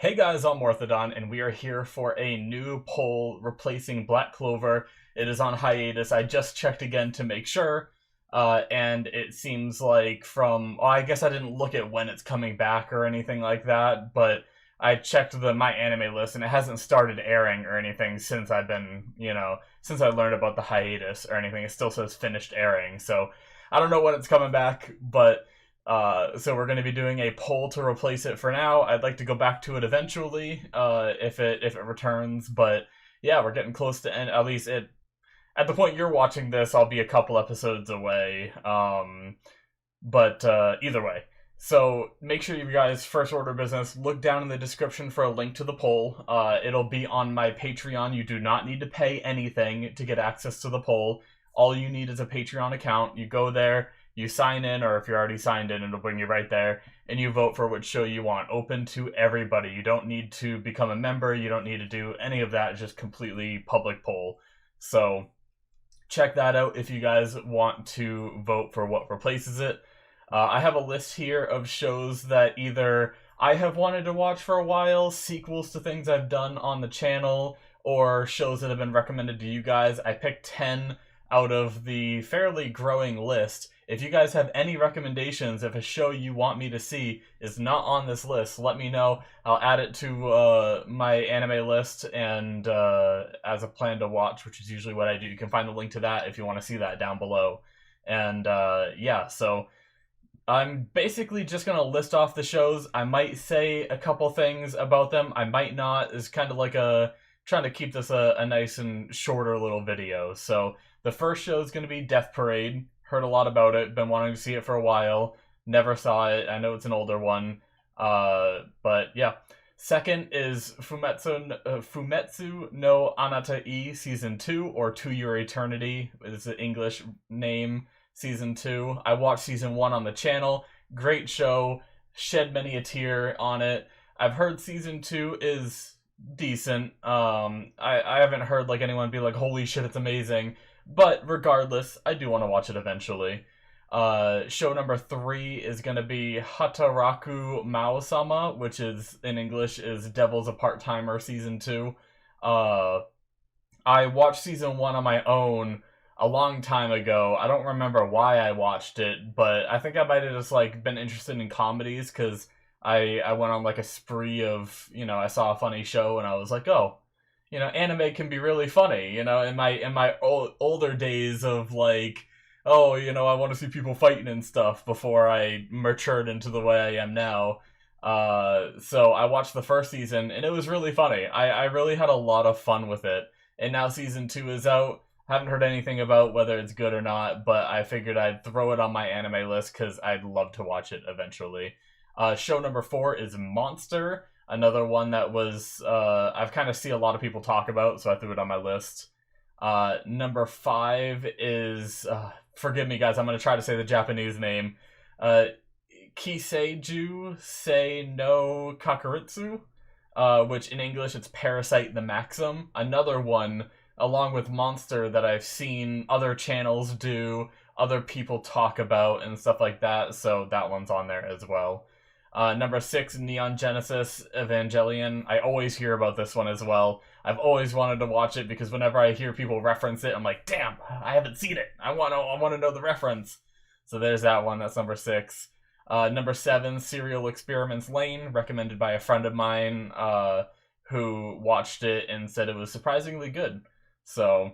Hey guys, I'm Orthodon, and we are here for a new poll replacing Black Clover. It is on hiatus. I just checked again to make sure, and it seems like well, I guess I didn't look at when it's coming back or anything like that, but I checked the My Anime list, and it hasn't started airing or anything since since I learned about the hiatus or anything. It still says finished airing, so I don't know when it's coming back, but so we're going to be doing a poll to replace it for now. I'd like to go back to it eventually, if it returns. But yeah, we're getting close to end. At least at the point you're watching this, I'll be a couple episodes away. But either way, so make sure you guys first order of business. Look down in the description for a link to the poll. It'll be on my Patreon. You do not need to pay anything to get access to the poll. All you need is a Patreon account. You go there, you sign in, or if you're already signed in, it'll bring you right there, and you vote for which show you want. Open to everybody. You don't need to become a member. You don't need to do any of that. It's just completely public poll. So check that out if you guys want to vote for what replaces it. I have a list here of shows that either I have wanted to watch for a while, sequels to things I've done on the channel, or shows that have been recommended to you guys. I picked 10 out of the fairly growing list. If you guys have any recommendations, if a show you want me to see is not on this list, let me know. I'll add it to my anime list and as a plan to watch, which is usually what I do. You can find the link to that if you want to see that down below. And yeah, so I'm basically just going to list off the shows. I might say a couple things about them. I might not. It's kind of like trying to keep this a nice and shorter little video. So the first show is going to be Death Parade. Heard a lot about it. Been wanting to see it for a while. Never saw it. I know it's an older one. But yeah. Second is Fumetsu no Anata-e Season 2, or To Your Eternity is the English name. Season 2. I watched Season 1 on the channel. Great show. Shed many a tear on it. I've heard Season 2 is decent. I haven't heard like anyone be like, holy shit, it's amazing. But regardless, I do want to watch it eventually. Show number 3 is going to be Hataraku Mao-sama, which is, in English, is Devil's a Part-Timer Season 2. I watched Season 1 on my own a long time ago. I don't remember why I watched it, but I think I might have just like been interested in comedies, because I went on like a spree of, I saw a funny show and I was like, oh, anime can be really funny. In my older days of like, oh, I want to see people fighting and stuff before I matured into the way I am now. So I watched the first season and it was really funny. I really had a lot of fun with it. And now Season 2 is out. Haven't heard anything about whether it's good or not, but I figured I'd throw it on my anime list because I'd love to watch it eventually. Show number 4 is Monster, another one that was I've kind of see a lot of people talk about, so I threw it on my list. Number 5 is forgive me guys, I'm going to try to say the Japanese name. Kiseiju Sei no Kakuritsu, which in English it's Parasite the Maxim. Another one along with Monster that I've seen other channels do, other people talk about and stuff like that, so that one's on there as well. Number 6, Neon Genesis Evangelion. I always hear about this one as well. I've always wanted to watch it because whenever I hear people reference it, I'm like, damn, I haven't seen it. I want to know the reference. So there's that one. That's number 6. Number 7, Serial Experiments Lane, recommended by a friend of mine who watched it and said it was surprisingly good. So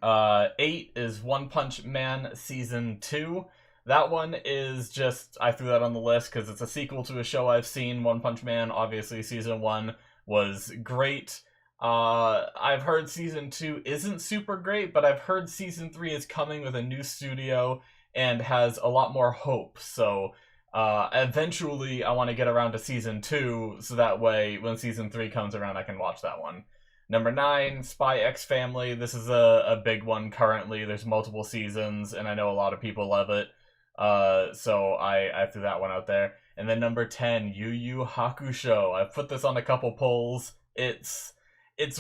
8 is One Punch Man Season 2. That one is just, I threw that on the list because it's a sequel to a show I've seen, One Punch Man. Obviously, Season 1 was great. I've heard Season 2 isn't super great, but I've heard Season 3 is coming with a new studio and has a lot more hope. So eventually, I want to get around to Season 2, so that way, when Season 3 comes around, I can watch that one. Number 9, Spy X Family. This is a big one currently. There's multiple seasons, and I know a lot of people love it. So I threw that one out there. And then number 10, Yu Yu Hakusho. I've put this on a couple polls. It's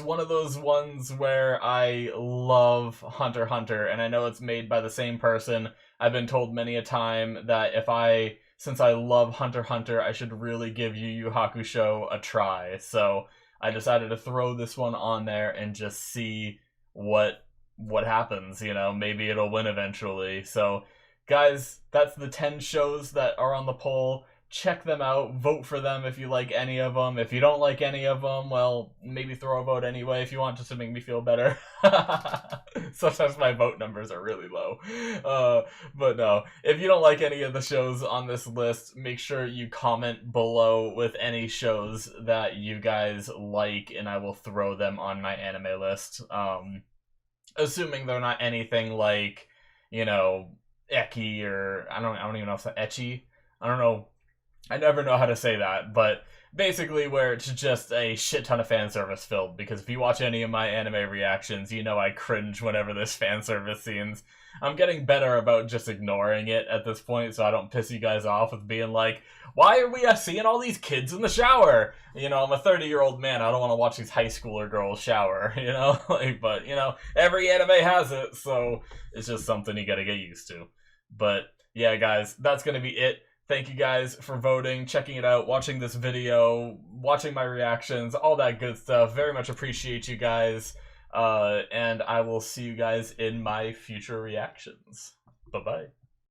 one of those ones where I love Hunter x Hunter, and I know it's made by the same person. I've been told many a time that if I since I love Hunter x Hunter, I should really give Yu Yu Hakusho a try. So I decided to throw this one on there and just see what happens. You know, maybe it'll win eventually. So, guys, that's the 10 shows that are on the poll. Check them out. Vote for them if you like any of them. If you don't like any of them, well, maybe throw a vote anyway if you want, just to make me feel better. Sometimes my vote numbers are really low. But no, if you don't like any of the shows on this list, make sure you comment below with any shows that you guys like, and I will throw them on my anime list. Assuming they're not anything like, you know, Eki, or I don't even know if it's Ecchi. I don't know. I never know how to say that, but basically where it's just a shit ton of fan service filled, because if you watch any of my anime reactions, you know I cringe whenever there's fan service scenes. I'm getting better about just ignoring it at this point, so I don't piss you guys off with being like, why are we seeing all these kids in the shower? You know, I'm a 30-year-old man, I don't want to watch these high schooler girls shower, you know? But, you know, every anime has it, so it's just something you gotta get used to. But, yeah, guys, that's gonna be it. Thank you guys for voting, checking it out, watching this video, watching my reactions, all that good stuff. Very much appreciate you guys. And I will see you guys in my future reactions. Bye-bye.